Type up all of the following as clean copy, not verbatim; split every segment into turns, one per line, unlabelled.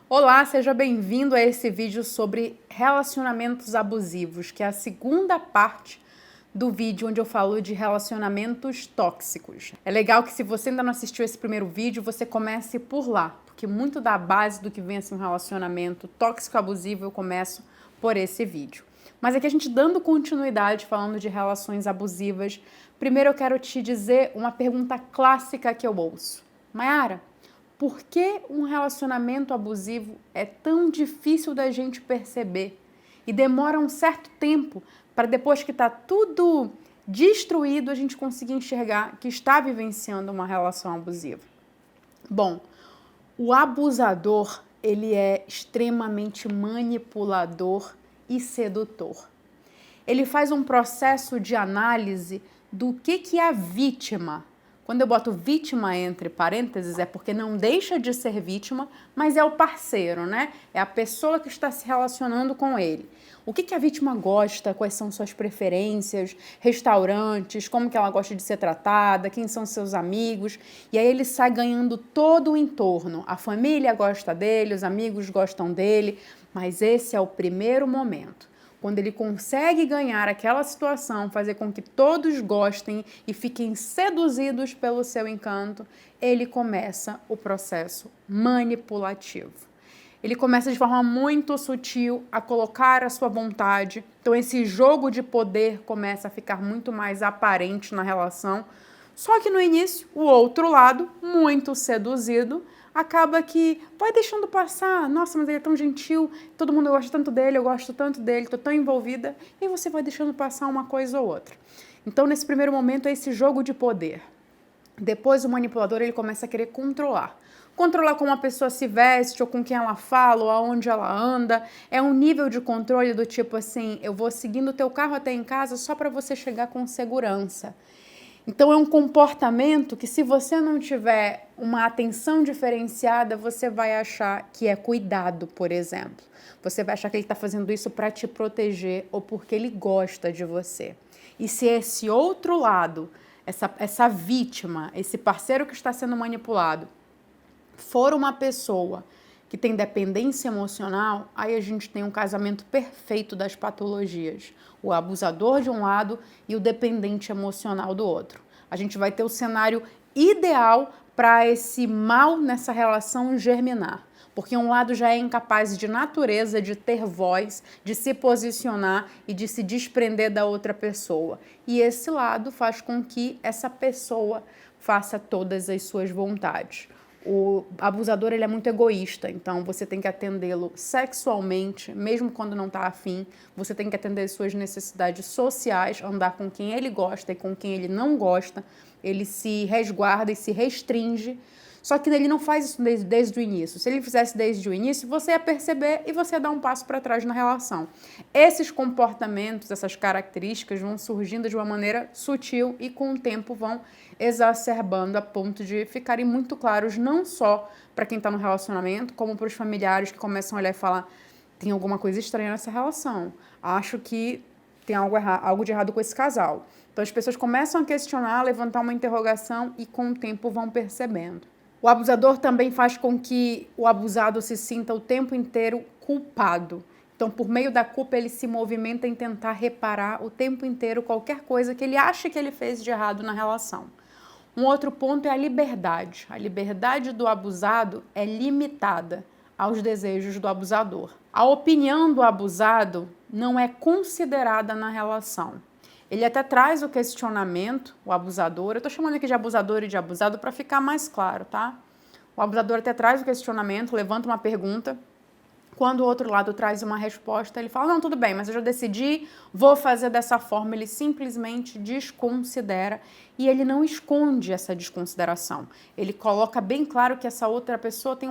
Olá, seja bem-vindo a esse vídeo sobre relacionamentos abusivos, que é a segunda parte do vídeo onde eu falo de relacionamentos tóxicos. É legal que se você ainda não assistiu esse primeiro vídeo, você comece por lá, porque muito da base do que vem a ser um relacionamento tóxico abusivo eu começo por esse vídeo. Mas aqui a gente dando continuidade falando de relações abusivas, primeiro eu quero te dizer uma pergunta clássica que eu ouço. Mayara, por que um relacionamento abusivo é tão difícil da gente perceber e demora um certo tempo para depois que está tudo destruído a gente conseguir enxergar que está vivenciando uma relação abusiva? Bom, o abusador, ele é extremamente manipulador e sedutor. Ele faz um processo de análise do que é a vítima. Quando eu boto vítima entre parênteses, é porque não deixa de ser vítima, mas é o parceiro, né? É a pessoa que está se relacionando com ele. O que a vítima gosta, quais são suas preferências, restaurantes, como que ela gosta de ser tratada, quem são seus amigos. E aí ele sai ganhando todo o entorno. A família gosta dele, os amigos gostam dele, mas esse é o primeiro momento. Quando ele consegue ganhar aquela situação, fazer com que todos gostem e fiquem seduzidos pelo seu encanto, ele começa o processo manipulativo. Ele começa de forma muito sutil a colocar a sua vontade. Então esse jogo de poder começa a ficar muito mais aparente na relação. Só que no início, o outro lado, muito seduzido, acaba que vai deixando passar. Nossa, mas ele é tão gentil, todo mundo gosta tanto dele, eu gosto tanto dele, tô tão envolvida. E você vai deixando passar uma coisa ou outra. Então, nesse primeiro momento, é esse jogo de poder. Depois, o manipulador ele começa a querer controlar. Controlar como a pessoa se veste, ou com quem ela fala, ou aonde ela anda. É um nível de controle do tipo assim, eu vou seguindo o teu carro até em casa só para você chegar com segurança. Então, é um comportamento que, se você não tiver uma atenção diferenciada, você vai achar que é cuidado, por exemplo. Você vai achar que ele está fazendo isso para te proteger ou porque ele gosta de você. E se esse outro lado, essa vítima, esse parceiro que está sendo manipulado, for uma pessoa que tem dependência emocional, aí a gente tem um casamento perfeito das patologias. O abusador de um lado e o dependente emocional do outro. A gente vai ter o cenário ideal para esse mal nessa relação germinar. Porque um lado já é incapaz de natureza, de ter voz, de se posicionar e de se desprender da outra pessoa. E esse lado faz com que essa pessoa faça todas as suas vontades. O abusador ele é muito egoísta, então você tem que atendê-lo sexualmente, mesmo quando não está afim. Você tem que atender as suas necessidades sociais, andar com quem ele gosta e com quem ele não gosta. Ele se resguarda e se restringe. Só que ele não faz isso desde o início. Se ele fizesse desde o início, você ia perceber e você ia dar um passo para trás na relação. Esses comportamentos, essas características vão surgindo de uma maneira sutil e com o tempo vão exacerbando a ponto de ficarem muito claros não só para quem está no relacionamento, como para os familiares que começam a olhar e falar: tem alguma coisa estranha nessa relação, acho que tem algo de errado com esse casal. Então as pessoas começam a questionar, a levantar uma interrogação e com o tempo vão percebendo. O abusador também faz com que o abusado se sinta o tempo inteiro culpado. Então, por meio da culpa, ele se movimenta em tentar reparar o tempo inteiro qualquer coisa que ele acha que ele fez de errado na relação. Um outro ponto é a liberdade. A liberdade do abusado é limitada aos desejos do abusador. A opinião do abusado não é considerada na relação. Ele até traz o questionamento, o abusador. Eu estou chamando aqui de abusador e de abusado para ficar mais claro, tá? O abusador até traz o questionamento, levanta uma pergunta. Quando o outro lado traz uma resposta, ele fala: não, tudo bem, mas eu já decidi, vou fazer dessa forma. Ele simplesmente desconsidera e ele não esconde essa desconsideração. Ele coloca bem claro que essa outra pessoa tem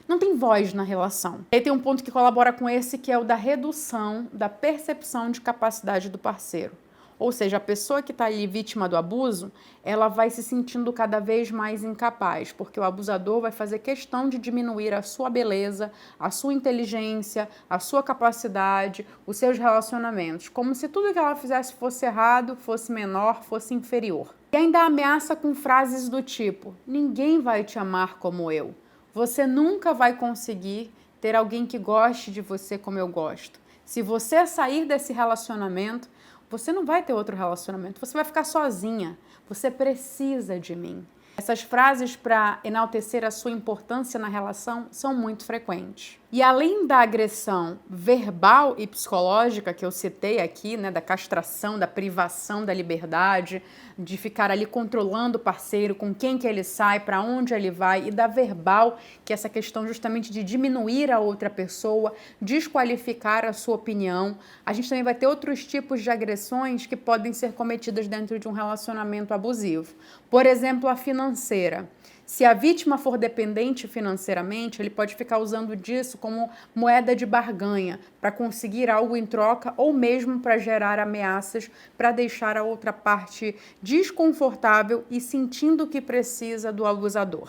não tem voz na relação. E tem um ponto que colabora com esse, que é o da redução da percepção de capacidade do parceiro. Ou seja, a pessoa que está ali vítima do abuso, ela vai se sentindo cada vez mais incapaz, porque o abusador vai fazer questão de diminuir a sua beleza, a sua inteligência, a sua capacidade, os seus relacionamentos, como se tudo que ela fizesse fosse errado, fosse menor, fosse inferior. E ainda ameaça com frases do tipo: ninguém vai te amar como eu. Você nunca vai conseguir ter alguém que goste de você como eu gosto. Se você sair desse relacionamento, você não vai ter outro relacionamento, você vai ficar sozinha. Você precisa de mim. Essas frases para enaltecer a sua importância na relação são muito frequentes. E além da agressão verbal e psicológica que eu citei aqui, né, da castração, da privação da liberdade, de ficar ali controlando o parceiro, com quem que ele sai, para onde ele vai, e da verbal, que é essa questão justamente de diminuir a outra pessoa, desqualificar a sua opinião. A gente também vai ter outros tipos de agressões que podem ser cometidas dentro de um relacionamento abusivo. Por exemplo, a financeira. Se a vítima for dependente financeiramente, ele pode ficar usando disso como moeda de barganha para conseguir algo em troca ou mesmo para gerar ameaças para deixar a outra parte desconfortável e sentindo que precisa do abusador.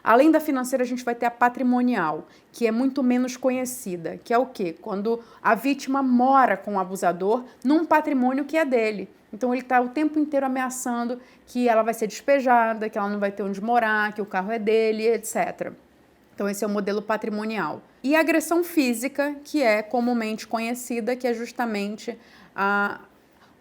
Além da financeira, a gente vai ter a patrimonial, que é muito menos conhecida, que é o quê? Quando a vítima mora com o abusador num patrimônio que é dele. Então ele está o tempo inteiro ameaçando que ela vai ser despejada, que ela não vai ter onde morar, que o carro é dele, etc. Então esse é o modelo patrimonial. E a agressão física, que é comumente conhecida, que é justamente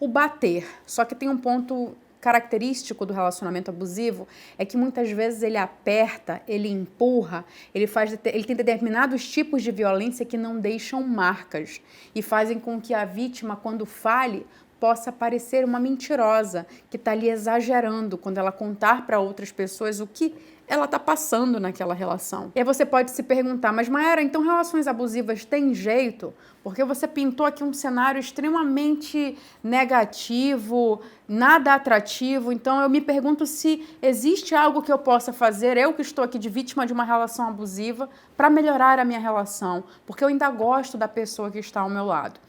o bater. Só que tem um ponto característico do relacionamento abusivo, é que muitas vezes ele aperta, ele empurra, ele tem determinados tipos de violência que não deixam marcas e fazem com que a vítima, quando fale, possa parecer uma mentirosa, que está ali exagerando quando ela contar para outras pessoas o que ela está passando naquela relação. E aí você pode se perguntar, mas Mayara, então relações abusivas têm jeito? Porque você pintou aqui um cenário extremamente negativo, nada atrativo, então eu me pergunto se existe algo que eu possa fazer, eu que estou aqui de vítima de uma relação abusiva, para melhorar a minha relação, porque eu ainda gosto da pessoa que está ao meu lado.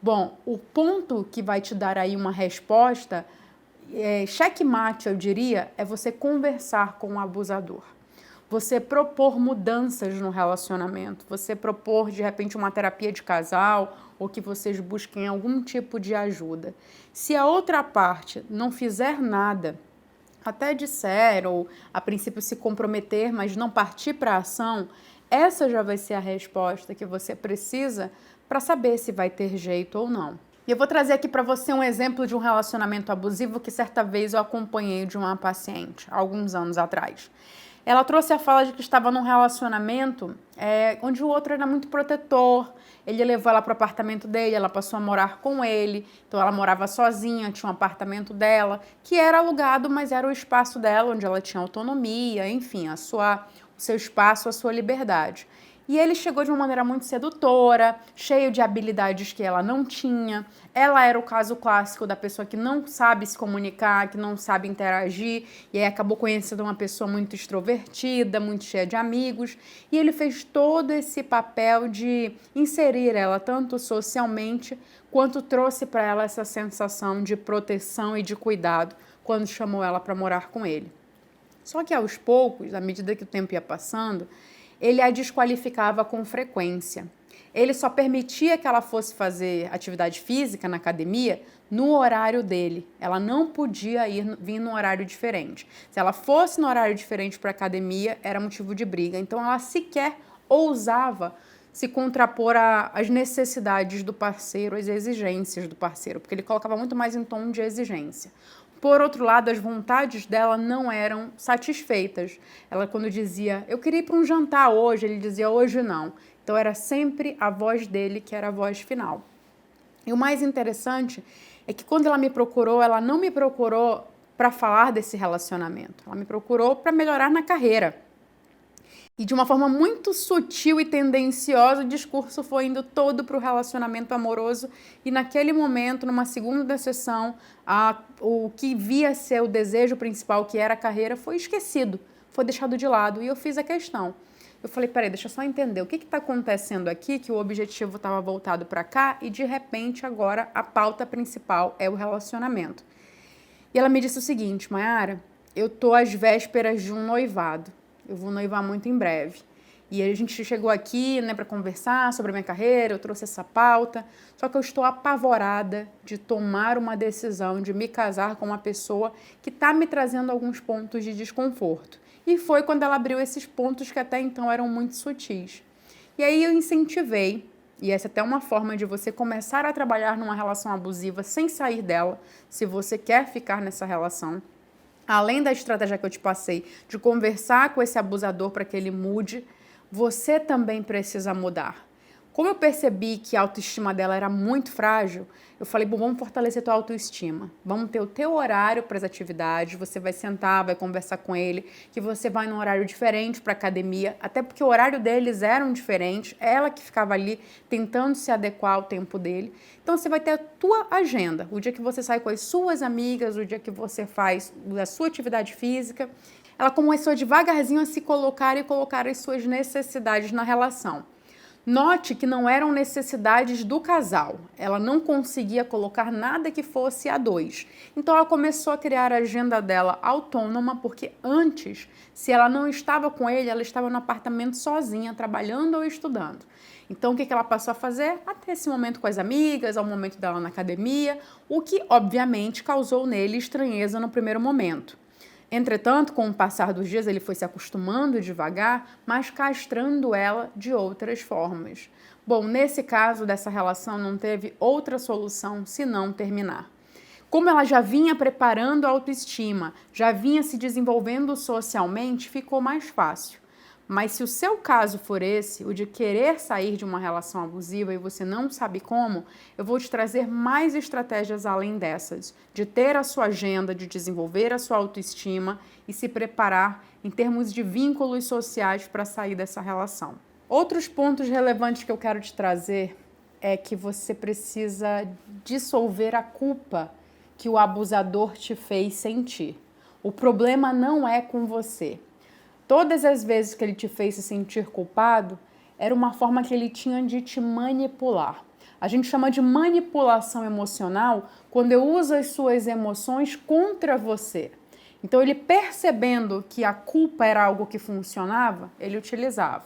Bom, o ponto que vai te dar aí uma resposta, checkmate, eu diria, é você conversar com o abusador. Você propor mudanças no relacionamento, você propor, de repente, uma terapia de casal ou que vocês busquem algum tipo de ajuda. Se a outra parte não fizer nada, até disser ou a princípio se comprometer, mas não partir para a ação, essa já vai ser a resposta que você precisa para saber se vai ter jeito ou não. E eu vou trazer aqui para você um exemplo de um relacionamento abusivo que certa vez eu acompanhei de uma paciente, há alguns anos atrás. Ela trouxe a fala de que estava num relacionamento onde o outro era muito protetor. Ele levou ela para o apartamento dele, ela passou a morar com ele. Então ela morava sozinha, tinha um apartamento dela, que era alugado, mas era o espaço dela, onde ela tinha autonomia, enfim, o seu espaço, a sua liberdade. E ele chegou de uma maneira muito sedutora, cheio de habilidades que ela não tinha. Ela era o caso clássico da pessoa que não sabe se comunicar, que não sabe interagir, e aí acabou conhecendo uma pessoa muito extrovertida, muito cheia de amigos. E ele fez todo esse papel de inserir ela tanto socialmente, quanto trouxe para ela essa sensação de proteção e de cuidado quando chamou ela para morar com ele. Só que aos poucos, à medida que o tempo ia passando, ele a desqualificava com frequência. Ele só permitia que ela fosse fazer atividade física na academia no horário dele. Ela não podia vir num horário diferente. Se ela fosse no horário diferente para a academia, era motivo de briga. Então ela sequer ousava se contrapor às necessidades do parceiro, às exigências do parceiro, porque ele colocava muito mais em tom de exigência. Por outro lado, as vontades dela não eram satisfeitas. Ela, quando dizia, eu queria ir para um jantar hoje, ele dizia, hoje não. Então, era sempre a voz dele que era a voz final. E o mais interessante é que quando ela me procurou, ela não me procurou para falar desse relacionamento. Ela me procurou para melhorar na carreira. E de uma forma muito sutil e tendenciosa, o discurso foi indo todo para o relacionamento amoroso. E naquele momento, numa segunda sessão, o que via ser o desejo principal, que era a carreira, foi esquecido, foi deixado de lado. E eu fiz a questão. Eu falei, peraí, deixa eu só entender, o que está acontecendo aqui, que o objetivo estava voltado para cá e, de repente, agora a pauta principal é o relacionamento. E ela me disse o seguinte, Mayara, eu estou às vésperas de um noivado. Eu vou noivar muito em breve. E a gente chegou aqui, né, para conversar sobre a minha carreira, eu trouxe essa pauta, só que eu estou apavorada de tomar uma decisão de me casar com uma pessoa que está me trazendo alguns pontos de desconforto. E foi quando ela abriu esses pontos que até então eram muito sutis. E aí eu incentivei, e essa é até uma forma de você começar a trabalhar numa relação abusiva sem sair dela, se você quer ficar nessa relação. Além da estratégia que eu te passei, de conversar com esse abusador para que ele mude, você também precisa mudar. Como eu percebi que a autoestima dela era muito frágil, eu falei, bom, vamos fortalecer tua autoestima. Vamos ter o teu horário para as atividades, você vai sentar, vai conversar com ele, que você vai num horário diferente para academia, até porque o horário deles eram diferentes, ela que ficava ali tentando se adequar ao tempo dele. Então você vai ter a tua agenda, o dia que você sai com as suas amigas, o dia que você faz a sua atividade física. Ela começou devagarzinho a se colocar e colocar as suas necessidades na relação. Note que não eram necessidades do casal. Ela não conseguia colocar nada que fosse a dois. Então ela começou a criar a agenda dela autônoma, porque antes, se ela não estava com ele, ela estava no apartamento sozinha, trabalhando ou estudando. Então o que ela passou a fazer? A ter esse momento com as amigas, ao momento dela na academia, o que obviamente causou nele estranheza no primeiro momento. Entretanto, com o passar dos dias, ele foi se acostumando devagar, mas castrando ela de outras formas. Bom, nesse caso dessa relação não teve outra solução senão terminar. Como ela já vinha preparando a autoestima, já vinha se desenvolvendo socialmente, ficou mais fácil. Mas se o seu caso for esse, o de querer sair de uma relação abusiva e você não sabe como, eu vou te trazer mais estratégias além dessas, de ter a sua agenda, de desenvolver a sua autoestima e se preparar em termos de vínculos sociais para sair dessa relação. Outros pontos relevantes que eu quero te trazer é que você precisa dissolver a culpa que o abusador te fez sentir. O problema não é com você. Todas as vezes que ele te fez se sentir culpado, era uma forma que ele tinha de te manipular. A gente chama de manipulação emocional quando eu uso as suas emoções contra você. Então, ele percebendo que a culpa era algo que funcionava, ele utilizava.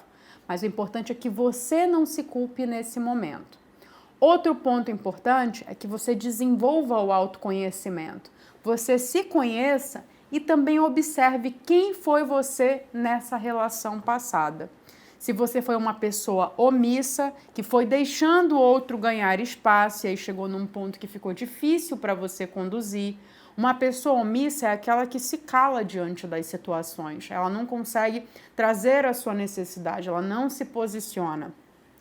Mas o importante é que você não se culpe nesse momento. Outro ponto importante é que você desenvolva o autoconhecimento. Você se conheça e também observe quem foi você nessa relação passada. Se você foi uma pessoa omissa, que foi deixando o outro ganhar espaço e aí chegou num ponto que ficou difícil para você conduzir. Uma pessoa omissa é aquela que se cala diante das situações. Ela não consegue trazer a sua necessidade, ela não se posiciona.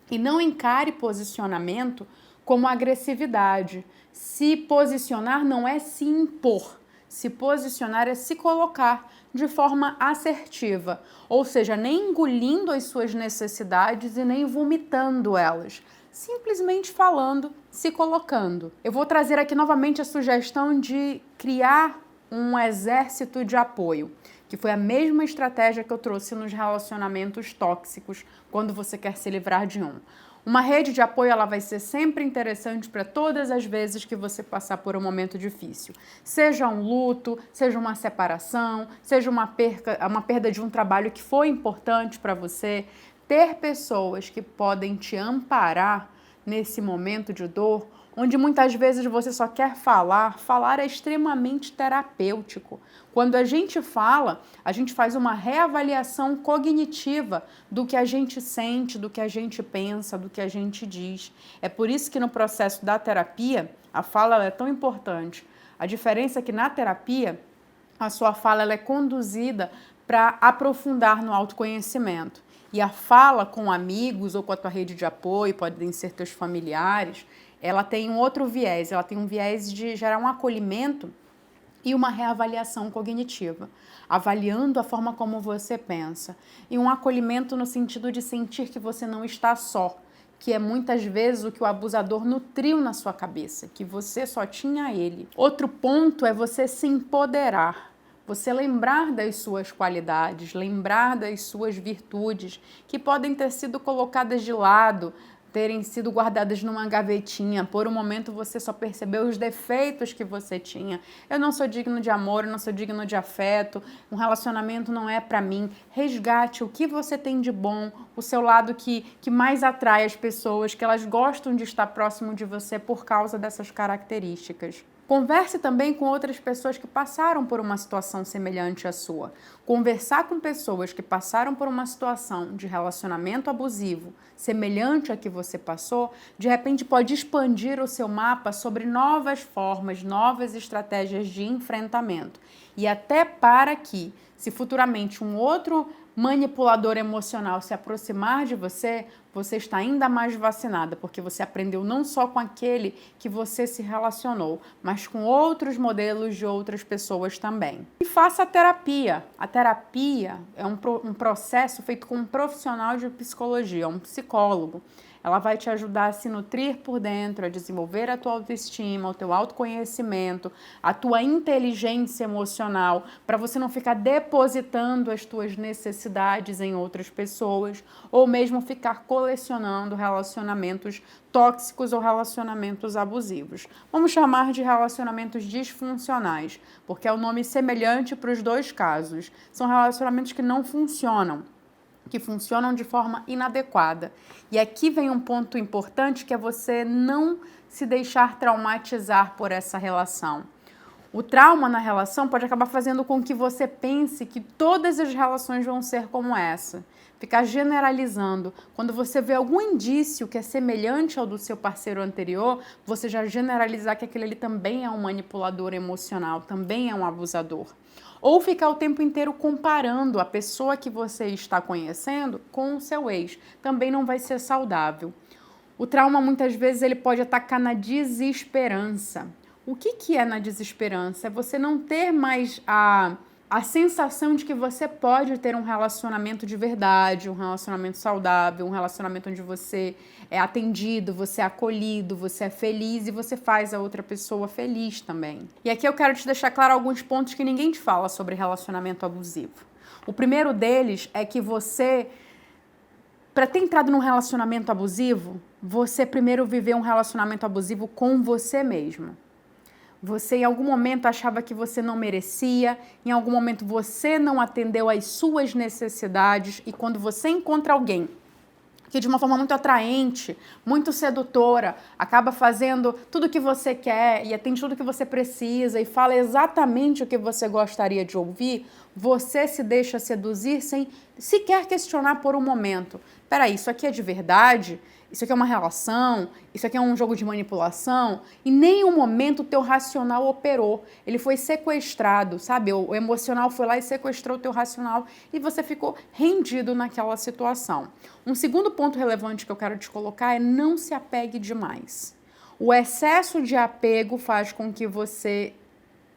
E não encare posicionamento como agressividade. Se posicionar não é se impor. Se posicionar é se colocar de forma assertiva, ou seja, nem engolindo as suas necessidades e nem vomitando elas, simplesmente falando, se colocando. Eu vou trazer aqui novamente a sugestão de criar um exército de apoio, que foi a mesma estratégia que eu trouxe nos relacionamentos tóxicos, quando você quer se livrar de um. Uma rede de apoio ela vai ser sempre interessante para todas as vezes que você passar por um momento difícil. Seja um luto, seja uma separação, seja uma perda de um trabalho que foi importante para você. Ter pessoas que podem te amparar nesse momento de dor, onde muitas vezes você só quer falar é extremamente terapêutico. Quando a gente fala, a gente faz uma reavaliação cognitiva do que a gente sente, do que a gente pensa, do que a gente diz. É por isso que no processo da terapia, a fala é tão importante. A diferença é que na terapia, a sua fala ela é conduzida para aprofundar no autoconhecimento. E a fala com amigos ou com a tua rede de apoio, podem ser teus familiares, ela tem um outro viés, ela tem um viés de gerar um acolhimento e uma reavaliação cognitiva, avaliando a forma como você pensa. E um acolhimento no sentido de sentir que você não está só, que é muitas vezes o que o abusador nutriu na sua cabeça, que você só tinha ele. Outro ponto é você se empoderar. Você lembrar das suas qualidades, lembrar das suas virtudes, que podem ter sido colocadas de lado, terem sido guardadas numa gavetinha. Por um momento você só percebeu os defeitos que você tinha. Eu não sou digno de amor, eu não sou digno de afeto, um relacionamento não é para mim. Resgate o que você tem de bom, o seu lado que mais atrai as pessoas, que elas gostam de estar próximo de você por causa dessas características. Converse também com outras pessoas que passaram por uma situação semelhante à sua. Conversar com pessoas que passaram por uma situação de relacionamento abusivo semelhante à que você passou, de repente pode expandir o seu mapa sobre novas formas, novas estratégias de enfrentamento. E até para que, se futuramente um outro manipulador emocional se aproximar de você, você está ainda mais vacinada, porque você aprendeu não só com aquele que você se relacionou, mas com outros modelos de outras pessoas também. E faça a terapia. A terapia é um processo feito com um profissional de psicologia, um psicólogo. Ela vai te ajudar a se nutrir por dentro, a desenvolver a tua autoestima, o teu autoconhecimento, a tua inteligência emocional, para você não ficar depositando as tuas necessidades em outras pessoas, ou mesmo ficar colecionando relacionamentos tóxicos ou relacionamentos abusivos. Vamos chamar de relacionamentos disfuncionais, porque é um nome semelhante para os dois casos. São relacionamentos que não funcionam, que funcionam de forma inadequada. E aqui vem um ponto importante, que é você não se deixar traumatizar por essa relação. O trauma na relação pode acabar fazendo com que você pense que todas as relações vão ser como essa. Ficar generalizando. Quando você vê algum indício que é semelhante ao do seu parceiro anterior, você já generalizar que aquele ali também é um manipulador emocional, também é um abusador. Ou ficar o tempo inteiro comparando a pessoa que você está conhecendo com o seu ex. Também não vai ser saudável. O trauma, muitas vezes, ele pode atacar na desesperança. O que é na desesperança? É você não ter mais a sensação de que você pode ter um relacionamento de verdade, um relacionamento saudável, um relacionamento onde você é atendido, você é acolhido, você é feliz e você faz a outra pessoa feliz também. E aqui eu quero te deixar claro alguns pontos que ninguém te fala sobre relacionamento abusivo. O primeiro deles é que você, para ter entrado num relacionamento abusivo, você primeiro viveu um relacionamento abusivo com você mesmo. Você em algum momento achava que você não merecia, em algum momento você não atendeu às suas necessidades, e quando você encontra alguém que de uma forma muito atraente, muito sedutora, acaba fazendo tudo o que você quer e atende tudo o que você precisa e fala exatamente o que você gostaria de ouvir, você se deixa seduzir sem sequer questionar por um momento. Peraí, isso aqui é de verdade? Isso aqui é uma relação? Isso aqui é um jogo de manipulação? Em nenhum momento o teu racional operou. Ele foi sequestrado, sabe? O emocional foi lá e sequestrou o teu racional e você ficou rendido naquela situação. Um segundo ponto relevante que eu quero te colocar é não se apegue demais. O excesso de apego faz com que você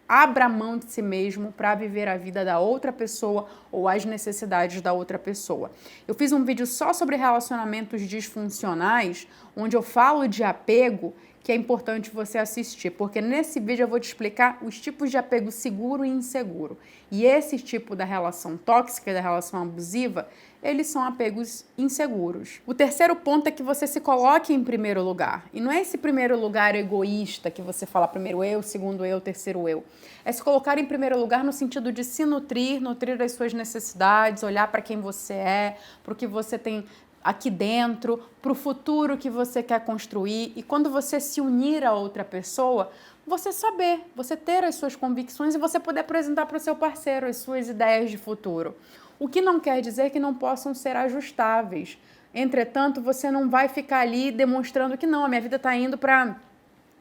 abra mão de si mesmo para viver a vida da outra pessoa ou as necessidades da outra pessoa. Eu fiz um vídeo só sobre relacionamentos disfuncionais, onde eu falo de apego, que é importante você assistir, porque nesse vídeo eu vou te explicar os tipos de apego seguro e inseguro. E esse tipo da relação tóxica e da relação abusiva, eles são apegos inseguros. O terceiro ponto é que você se coloque em primeiro lugar. E não é esse primeiro lugar egoísta que você fala primeiro eu, segundo eu, terceiro eu. É se colocar em primeiro lugar no sentido de se nutrir das suas necessidades, olhar para quem você é, para o que você tem aqui dentro, para o futuro que você quer construir. E quando você se unir a outra pessoa, você saber, você ter as suas convicções e você poder apresentar para o seu parceiro as suas ideias de futuro. O que não quer dizer que não possam ser ajustáveis. Entretanto, você não vai ficar ali demonstrando que não, a minha vida está indo para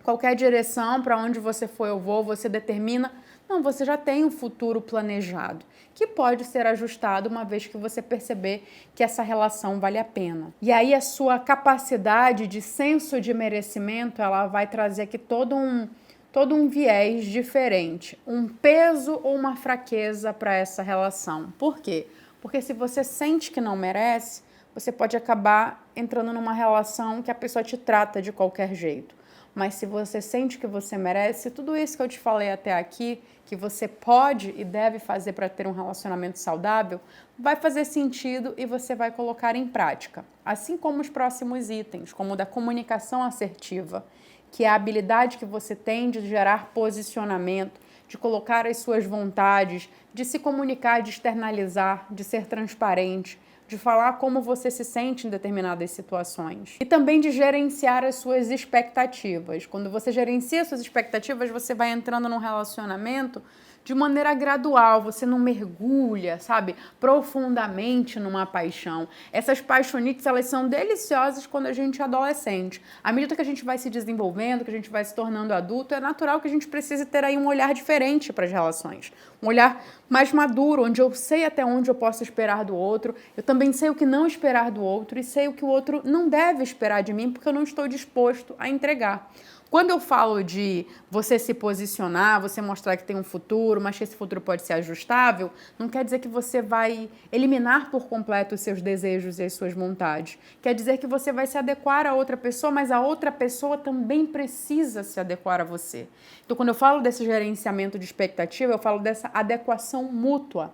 qualquer direção, para onde você for eu vou, você determina. Não, você já tem um futuro planejado, que pode ser ajustado uma vez que você perceber que essa relação vale a pena. E aí a sua capacidade de senso de merecimento, ela vai trazer aqui todo um viés diferente, um peso ou uma fraqueza para essa relação. Por quê? Porque se você sente que não merece, você pode acabar entrando numa relação que a pessoa te trata de qualquer jeito. Mas se você sente que você merece, tudo isso que eu te falei até aqui, que você pode e deve fazer para ter um relacionamento saudável, vai fazer sentido e você vai colocar em prática. Assim como os próximos itens, como o da comunicação assertiva, que é a habilidade que você tem de gerar posicionamento, de colocar as suas vontades, de se comunicar, de externalizar, de ser transparente. de falar como você se sente em determinadas situações. E também de gerenciar as suas expectativas. Quando você gerencia suas expectativas, você vai entrando num relacionamento de maneira gradual, você não mergulha, sabe, profundamente numa paixão. Essas paixonites, elas são deliciosas quando a gente é adolescente. À medida que a gente vai se desenvolvendo, que a gente vai se tornando adulto, é natural que a gente precise ter aí um olhar diferente para as relações. Um olhar mais maduro, onde eu sei até onde eu posso esperar do outro, eu também sei o que não esperar do outro e sei o que o outro não deve esperar de mim, porque eu não estou disposto a entregar. Quando eu falo de você se posicionar, você mostrar que tem um futuro, mas que esse futuro pode ser ajustável, não quer dizer que você vai eliminar por completo os seus desejos e as suas vontades. Quer dizer que você vai se adequar a outra pessoa, mas a outra pessoa também precisa se adequar a você. Então, quando eu falo desse gerenciamento de expectativa, eu falo dessa adequação mútua.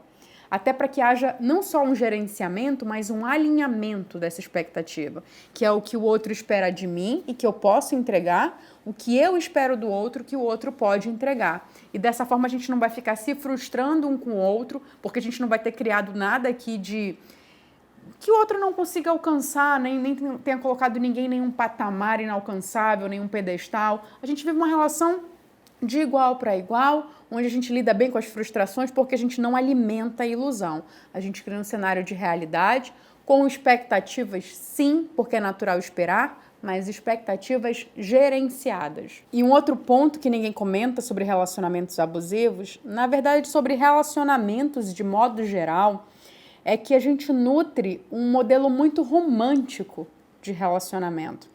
Até para que haja não só um gerenciamento, mas um alinhamento dessa expectativa, que é o que o outro espera de mim e que eu posso entregar, o que eu espero do outro, que o outro pode entregar. E dessa forma a gente não vai ficar se frustrando um com o outro, porque a gente não vai ter criado nada aqui de que o outro não consiga alcançar, nem tenha colocado ninguém em nenhum patamar inalcançável, nenhum pedestal. A gente vive uma relação de igual para igual, onde a gente lida bem com as frustrações porque a gente não alimenta a ilusão. A gente cria um cenário de realidade com expectativas, sim, porque é natural esperar, mas expectativas gerenciadas. E um outro ponto que ninguém comenta sobre relacionamentos abusivos, na verdade sobre relacionamentos de modo geral, é que a gente nutre um modelo muito romântico de relacionamento.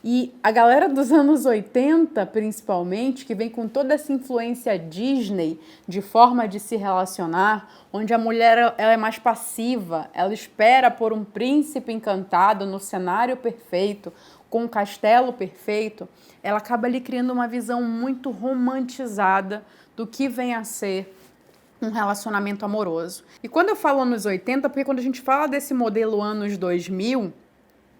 E a galera dos anos 80, principalmente, que vem com toda essa influência Disney de forma de se relacionar, onde a mulher ela é mais passiva, ela espera por um príncipe encantado no cenário perfeito, com um castelo perfeito, ela acaba ali criando uma visão muito romantizada do que vem a ser um relacionamento amoroso. E quando eu falo anos 80, porque quando a gente fala desse modelo anos 2000,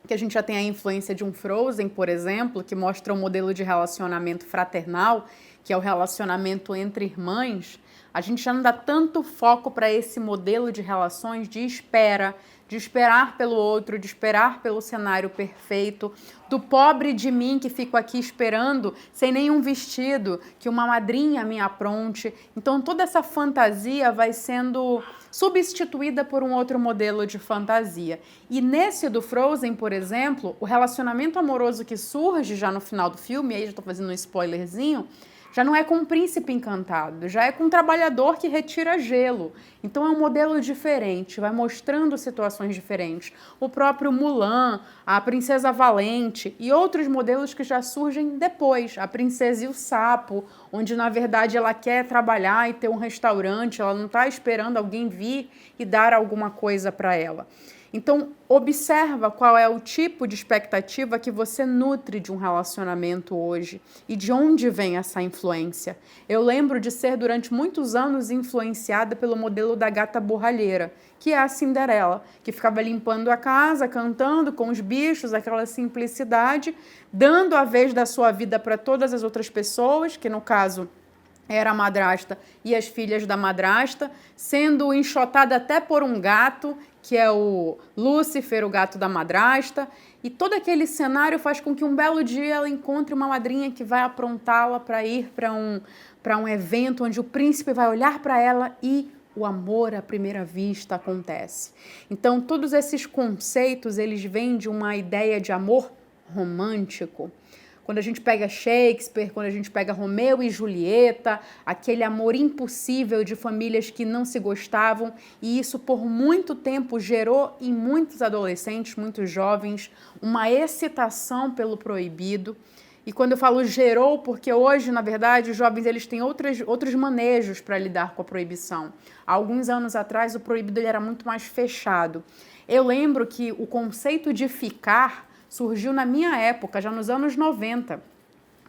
que a gente já tem a influência de um Frozen, por exemplo, que mostra um modelo de relacionamento fraternal, que é o relacionamento entre irmãs, a gente já não dá tanto foco para esse modelo de relações de espera, de esperar pelo outro, de esperar pelo cenário perfeito, do pobre de mim que fico aqui esperando sem nenhum vestido, que uma madrinha me apronte. Então toda essa fantasia vai sendo substituída por um outro modelo de fantasia. E nesse do Frozen, por exemplo, o relacionamento amoroso que surge já no final do filme, aí já estou fazendo um spoilerzinho, já não é com um príncipe encantado, já é com um trabalhador que retira gelo. Então é um modelo diferente, vai mostrando situações diferentes. O próprio Mulan, a Princesa Valente e outros modelos que já surgem depois. A Princesa e o Sapo, onde na verdade ela quer trabalhar e ter um restaurante, ela não está esperando alguém vir e dar alguma coisa para ela. Então, observa qual é o tipo de expectativa que você nutre de um relacionamento hoje e de onde vem essa influência. Eu lembro de ser, durante muitos anos, influenciada pelo modelo da gata borralheira, que é a Cinderela, que ficava limpando a casa, cantando com os bichos, aquela simplicidade, dando a vez da sua vida para todas as outras pessoas, que no caso era a madrasta e as filhas da madrasta, sendo enxotada até por um gato, que é o Lúcifer, o gato da madrasta, e todo aquele cenário faz com que um belo dia ela encontre uma madrinha que vai aprontá-la para ir para um evento onde o príncipe vai olhar para ela e o amor à primeira vista acontece. Então, todos esses conceitos, eles vêm de uma ideia de amor romântico. Quando a gente pega Shakespeare, quando a gente pega Romeu e Julieta, aquele amor impossível de famílias que não se gostavam, e isso por muito tempo gerou em muitos adolescentes, muitos jovens, uma excitação pelo proibido. E quando eu falo gerou, porque hoje, na verdade, os jovens eles têm outros manejos para lidar com a proibição. Há alguns anos atrás, o proibido ele era muito mais fechado. Eu lembro que o conceito de ficar surgiu na minha época, já nos anos 90.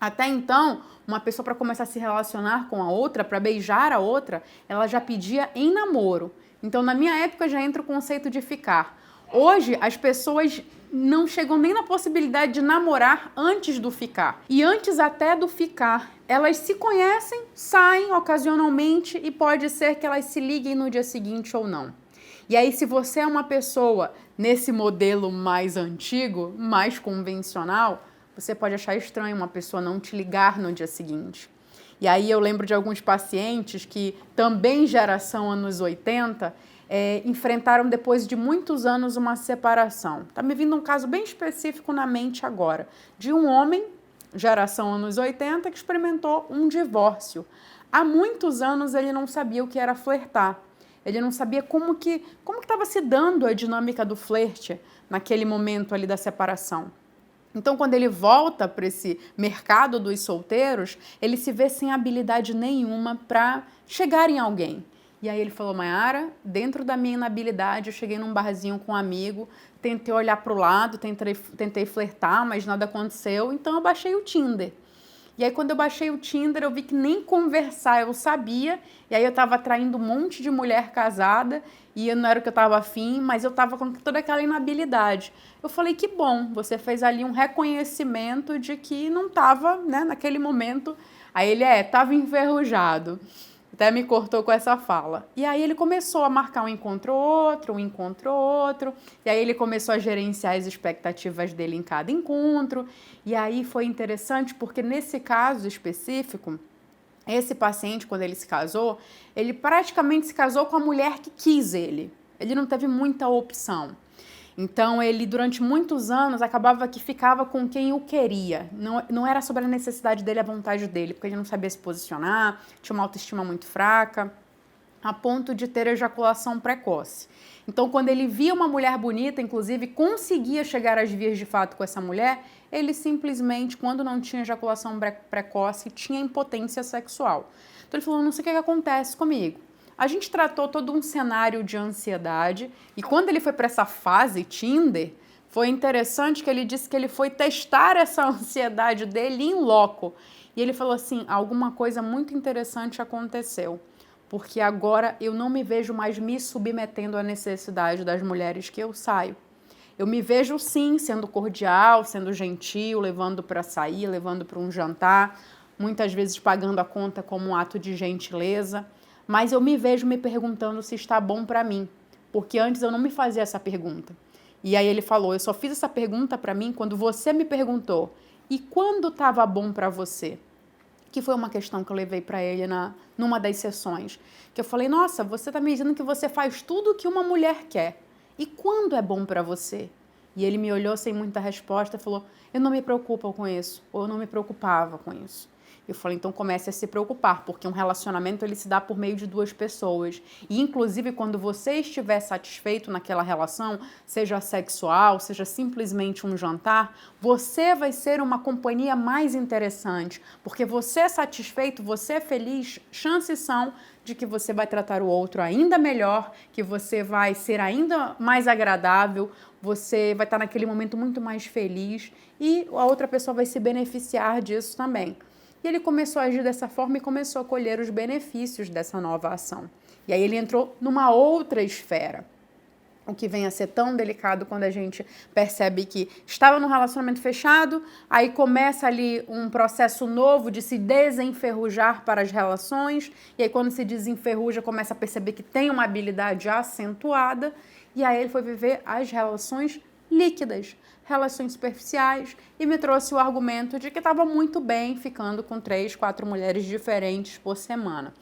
Até então, uma pessoa para começar a se relacionar com a outra, para beijar a outra, ela já pedia em namoro. Então, na minha época, já entra o conceito de ficar. Hoje, as pessoas não chegam nem na possibilidade de namorar antes do ficar. E antes até do ficar, elas se conhecem, saem ocasionalmente e pode ser que elas se liguem no dia seguinte ou não. E aí, se você é uma pessoa nesse modelo mais antigo, mais convencional, você pode achar estranho uma pessoa não te ligar no dia seguinte. E aí eu lembro de alguns pacientes que, também geração anos 80, enfrentaram depois de muitos anos uma separação. Tá me vindo um caso bem específico na mente agora, de um homem, geração anos 80, que experimentou um divórcio. Há muitos anos ele não sabia o que era flertar. Ele não sabia como que estava se dando a dinâmica do flerte naquele momento ali da separação. Então, quando ele volta para esse mercado dos solteiros, ele se vê sem habilidade nenhuma para chegar em alguém. E aí ele falou, Mayara, dentro da minha inabilidade, eu cheguei num barzinho com um amigo, tentei olhar para o lado, tentei flertar, mas nada aconteceu, então eu baixei o Tinder. E aí, quando eu baixei o Tinder, eu vi que nem conversar eu sabia. E aí, eu tava atraindo um monte de mulher casada e não era o que eu tava afim, mas eu tava com toda aquela inabilidade. Eu falei, que bom, você fez ali um reconhecimento de que não tava, né, naquele momento. Aí ele, tava enferrujado. Até me cortou com essa fala. E aí ele começou a marcar um encontro outro, e aí ele começou a gerenciar as expectativas dele em cada encontro. E aí foi interessante porque nesse caso específico, esse paciente, quando ele se casou, ele praticamente se casou com a mulher que quis ele. Ele não teve muita opção. Então, ele, durante muitos anos, acabava que ficava com quem o queria. Não era sobre a necessidade dele, a vontade dele, porque ele não sabia se posicionar, tinha uma autoestima muito fraca, a ponto de ter ejaculação precoce. Então, quando ele via uma mulher bonita, inclusive, conseguia chegar às vias de fato com essa mulher, ele simplesmente, quando não tinha ejaculação precoce, tinha impotência sexual. Então, ele falou, não sei o que acontece comigo. A gente tratou todo um cenário de ansiedade e quando ele foi para essa fase Tinder, foi interessante que ele disse que ele foi testar essa ansiedade dele em loco. E ele falou assim, alguma coisa muito interessante aconteceu, porque agora eu não me vejo mais me submetendo à necessidade das mulheres que eu saio. Eu me vejo sim sendo cordial, sendo gentil, levando para sair, levando para um jantar, muitas vezes pagando a conta como um ato de gentileza. Mas eu me vejo me perguntando se está bom para mim, porque antes eu não me fazia essa pergunta. E aí ele falou, eu só fiz essa pergunta para mim quando você me perguntou, e quando estava bom para você? Que foi uma questão que eu levei para ele numa das sessões, que eu falei, nossa, você está me dizendo que você faz tudo o que uma mulher quer, e quando é bom para você? E ele me olhou sem muita resposta e falou, eu não me preocupo com isso, ou eu não me preocupava com isso. Eu falei, então comece a se preocupar, porque um relacionamento ele se dá por meio de duas pessoas. E inclusive quando você estiver satisfeito naquela relação, seja sexual, seja simplesmente um jantar, você vai ser uma companhia mais interessante, porque você é satisfeito, você é feliz, chances são de que você vai tratar o outro ainda melhor, que você vai ser ainda mais agradável, você vai estar naquele momento muito mais feliz e a outra pessoa vai se beneficiar disso também. E ele começou a agir dessa forma e começou a colher os benefícios dessa nova ação. E aí ele entrou numa outra esfera. O que vem a ser tão delicado quando a gente percebe que estava num relacionamento fechado, aí começa ali um processo novo de se desenferrujar para as relações, e aí quando se desenferruja, começa a perceber que tem uma habilidade acentuada, e aí ele foi viver as relações líquidas, relações superficiais, e me trouxe o argumento de que estava muito bem ficando com 3, 4 mulheres diferentes por semana.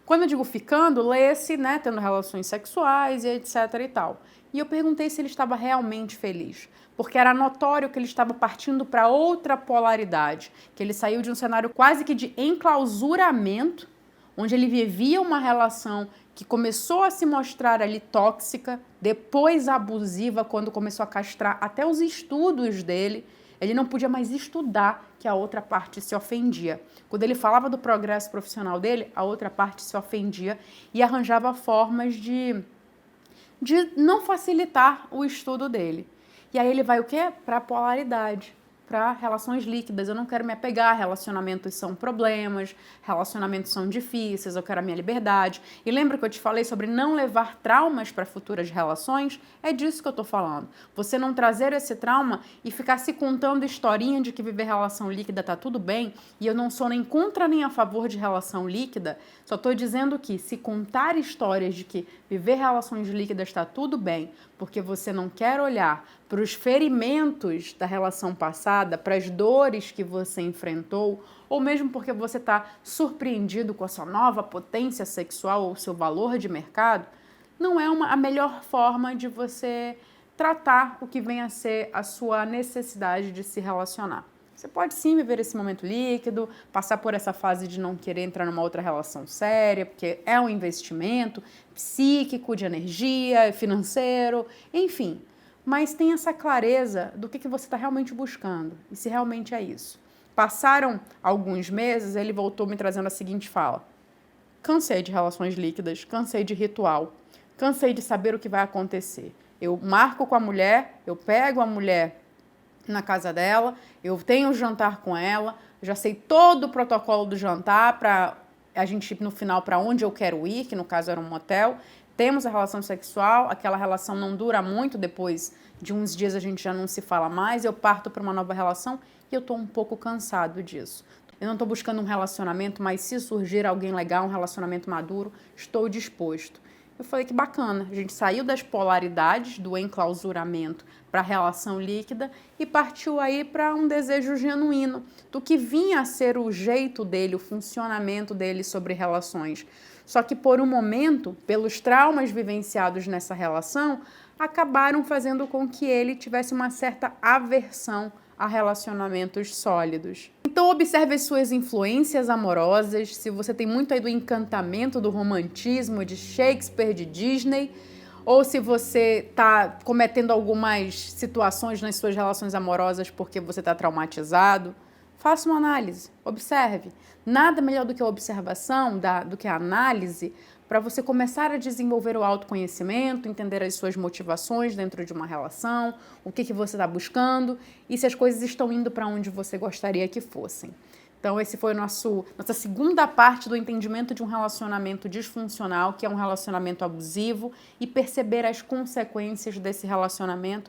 Quando eu digo ficando, lê-se, né, tendo relações sexuais e etc e tal. E eu perguntei se ele estava realmente feliz, porque era notório que ele estava partindo para outra polaridade, que ele saiu de um cenário quase que de enclausuramento, onde ele vivia uma relação que começou a se mostrar ali tóxica, depois abusiva, quando começou a castrar até os estudos dele. Ele não podia mais estudar, que a outra parte se ofendia. Quando ele falava do progresso profissional dele, a outra parte se ofendia e arranjava formas de não facilitar o estudo dele. E aí ele vai o quê? Para a polaridade. para relações líquidas. Eu não quero me apegar, relacionamentos são problemas, relacionamentos são difíceis, eu quero a minha liberdade. E lembra que eu te falei sobre não levar traumas para futuras relações? É disso que eu tô falando. Você não trazer esse trauma e ficar se contando historinha de que viver relação líquida tá tudo bem, e eu não sou nem contra nem a favor de relação líquida, só tô dizendo que se contar histórias de que viver relações líquidas está tudo bem, porque você não quer olhar para os ferimentos da relação passada, para as dores que você enfrentou, ou mesmo porque você está surpreendido com a sua nova potência sexual ou seu valor de mercado, não é a melhor forma de você tratar o que vem a ser a sua necessidade de se relacionar. Você pode sim viver esse momento líquido, passar por essa fase de não querer entrar numa outra relação séria, porque é um investimento psíquico, de energia, financeiro, enfim. Mas tenha essa clareza do que você está realmente buscando e se realmente é isso. Passaram alguns meses, ele voltou me trazendo a seguinte fala: cansei de relações líquidas, cansei de ritual, cansei de saber o que vai acontecer. Eu marco com a mulher, eu pego a mulher na casa dela, eu tenho jantar com ela, já sei todo o protocolo do jantar para a gente ir no final para onde eu quero ir, que no caso era um motel. Temos a relação sexual, aquela relação não dura muito, depois de uns dias a gente já não se fala mais, eu parto para uma nova relação e eu estou um pouco cansado disso. Eu não estou buscando um relacionamento, mas se surgir alguém legal, um relacionamento maduro, estou disposto. Eu falei que bacana, a gente saiu das polaridades do enclausuramento para a relação líquida e partiu aí para um desejo genuíno do que vinha a ser o jeito dele, o funcionamento dele sobre relações. Só que por um momento, pelos traumas vivenciados nessa relação, acabaram fazendo com que ele tivesse uma certa aversão a relacionamentos sólidos. Então observe as suas influências amorosas, se você tem muito aí do encantamento, do romantismo, de Shakespeare, de Disney, ou se você está cometendo algumas situações nas suas relações amorosas porque você está traumatizado. Faça uma análise, observe. Nada melhor do que a observação, do que a análise, para você começar a desenvolver o autoconhecimento, entender as suas motivações dentro de uma relação, o que você está buscando e se as coisas estão indo para onde você gostaria que fossem. Então, esse foi nossa segunda parte do entendimento de um relacionamento disfuncional, que é um relacionamento abusivo, e perceber as consequências desse relacionamento,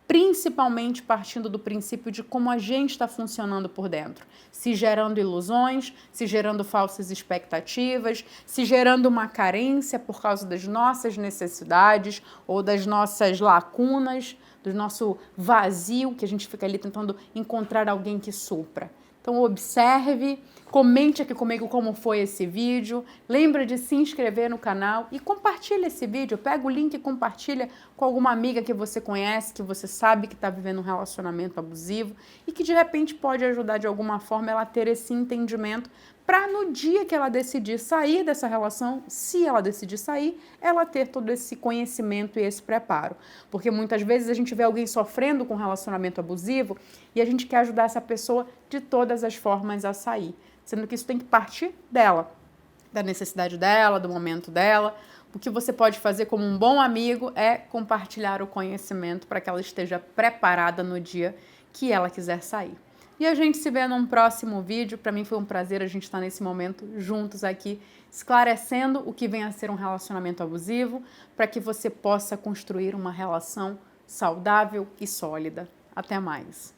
principalmente partindo do princípio de como a gente está funcionando por dentro, se gerando ilusões, se gerando falsas expectativas, se gerando uma carência por causa das nossas necessidades ou das nossas lacunas, do nosso vazio, que a gente fica ali tentando encontrar alguém que supra. Então observe, comente aqui comigo como foi esse vídeo, lembra de se inscrever no canal e compartilha esse vídeo, pega o link e compartilha com alguma amiga que você conhece, que você sabe que está vivendo um relacionamento abusivo e que de repente pode ajudar de alguma forma ela a ter esse entendimento para no dia que ela decidir sair dessa relação, se ela decidir sair, ela ter todo esse conhecimento e esse preparo. Porque muitas vezes a gente vê alguém sofrendo com um relacionamento abusivo e a gente quer ajudar essa pessoa de todas as formas a sair, sendo que isso tem que partir dela, da necessidade dela, do momento dela. O que você pode fazer como um bom amigo é compartilhar o conhecimento para que ela esteja preparada no dia que ela quiser sair. E a gente se vê num próximo vídeo. Para mim foi um prazer a gente estar nesse momento juntos aqui, esclarecendo o que vem a ser um relacionamento abusivo, para que você possa construir uma relação saudável e sólida. Até mais!